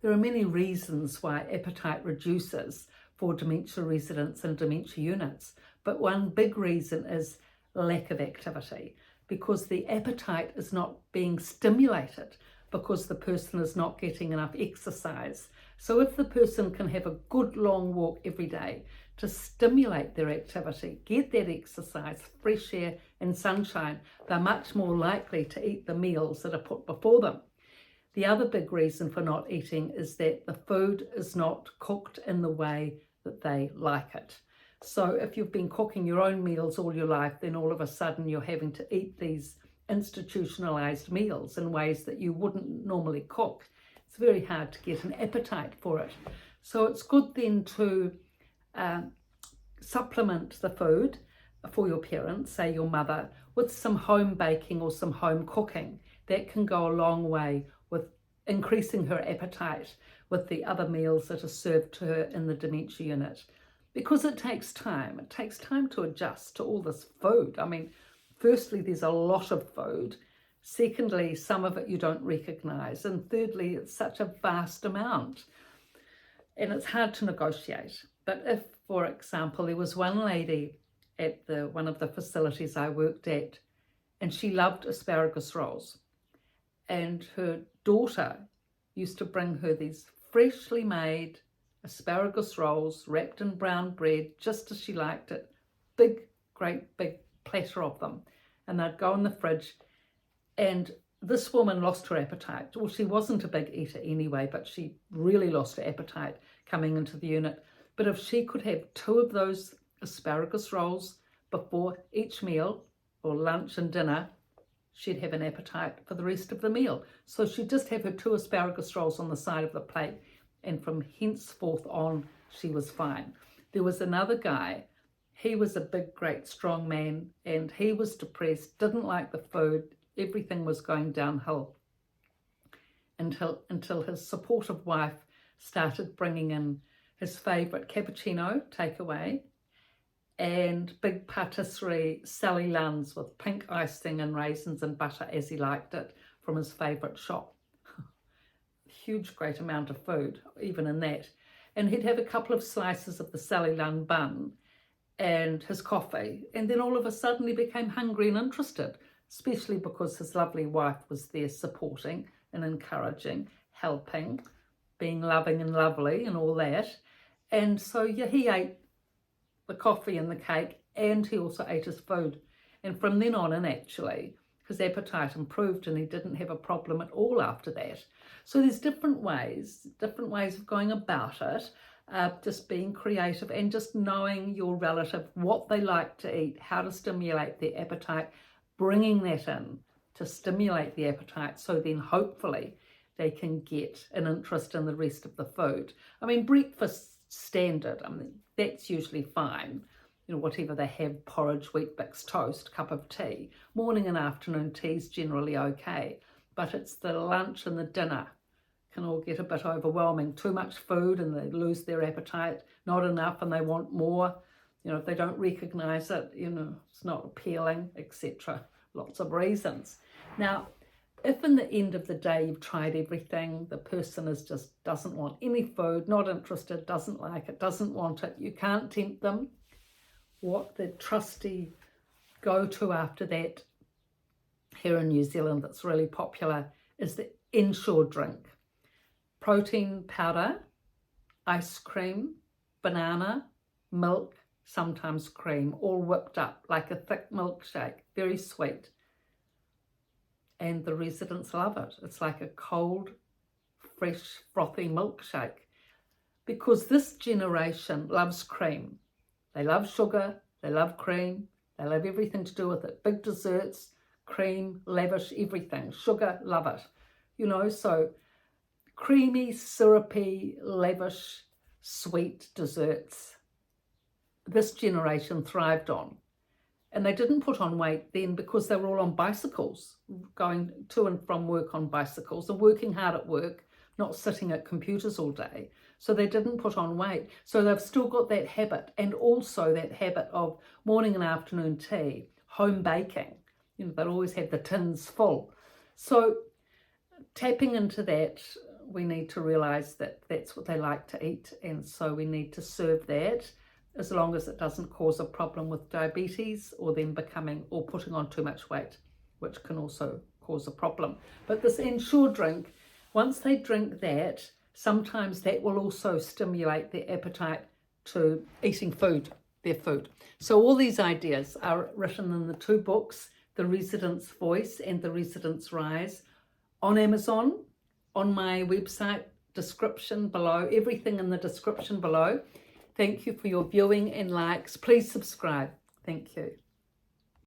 There are many reasons why appetite reduces for dementia residents and dementia units, but one big reason is lack of activity, because the appetite is not being stimulated because the person is not getting enough exercise. So if the person can have a good long walk every day to stimulate their activity, get that exercise, fresh air and sunshine, they're much more likely to eat the meals that are put before them. The other big reason for not eating is that the food is not cooked in the way that they like it. So if you've been cooking your own meals all your life, then all of a sudden you're having to eat these institutionalized meals in ways that you wouldn't normally cook. It's very hard to get an appetite for it. So it's good then to supplement the food for your parents, say your mother, with some home baking or some home cooking. That can go a long way with increasing her appetite with the other meals that are served to her in the dementia unit. Because it takes time. It takes time to adjust to all this food. I mean, firstly, there's a lot of food. Secondly, some of it you don't recognise. And thirdly, it's such a vast amount. And it's hard to negotiate. But if, for example, there was one lady at one of the facilities I worked at, and she loved asparagus rolls. And her daughter used to bring her these freshly made asparagus rolls wrapped in brown bread, just as she liked it. Great big platter of them. And they'd go in the fridge. And this woman lost her appetite. Well, she wasn't a big eater anyway, but she really lost her appetite coming into the unit. But if she could have 2 of those asparagus rolls before each meal, or lunch and dinner, she'd have an appetite for the rest of the meal. So she'd just have her 2 asparagus rolls on the side of the plate, and from henceforth on, she was fine. There was another guy. He was a big, great, strong man, and he was depressed, didn't like the food. Everything was going downhill until his supportive wife started bringing in his favourite cappuccino takeaway and big patisserie Sally Lunn's with pink icing and raisins and butter as he liked it from his favourite shop. Huge, great amount of food, even in that. And he'd have a couple of slices of the Sally Lunn bun and his coffee. And then all of a sudden he became hungry and interested, especially because his lovely wife was there supporting and encouraging, helping, being loving and lovely and all that. And so, yeah, he ate the coffee and the cake, and he also ate his food. And from then on in, actually, his appetite improved and he didn't have a problem at all after that. So there's different ways of going about it, just being creative and just knowing your relative, what they like to eat, how to stimulate their appetite, bringing that in to stimulate the appetite, so then hopefully they can get an interest in the rest of the food. I mean, breakfast standard, I mean, that's usually fine. You know, whatever they have, porridge, wheat bix, toast, cup of tea. Morning and afternoon tea is generally okay, but it's the lunch and the dinner can all get a bit overwhelming. Too much food and they lose their appetite, not enough and they want more. You know, if they don't recognise it, you know, it's not appealing, etc. Lots of reasons. Now, if in the end of the day you've tried everything, the person doesn't want any food, not interested, doesn't like it, doesn't want it, you can't tempt them. What the trusty go-to after that here in New Zealand that's really popular is the Ensure drink. Protein powder, ice cream, banana, milk, sometimes cream, all whipped up like a thick milkshake, very sweet. And the residents love it. It's like a cold, fresh, frothy milkshake. Because this generation loves cream. They love sugar, they love cream, they love everything to do with it. Big desserts, cream, lavish, everything. Sugar, love it. You know, so creamy, syrupy, lavish, sweet desserts. This generation thrived on. And they didn't put on weight then because they were all on bicycles, going to and from work on bicycles and working hard at work, not sitting at computers all day. So they didn't put on weight. So they've still got that habit, and also that habit of morning and afternoon tea, home baking. You know, they'll always have the tins full. So tapping into that we need to realise that that's what they like to eat, and so we need to serve that as long as it doesn't cause a problem with diabetes or them becoming or putting on too much weight, which can also cause a problem. But this Ensure drink, once they drink that, sometimes that will also stimulate their appetite to eating food, their food. So all these ideas are written in the 2 books, The Resident's Voice and The Resident's Rise, on Amazon, on my website description below, everything in the description below. Thank you for your viewing and likes. Please subscribe. Thank you.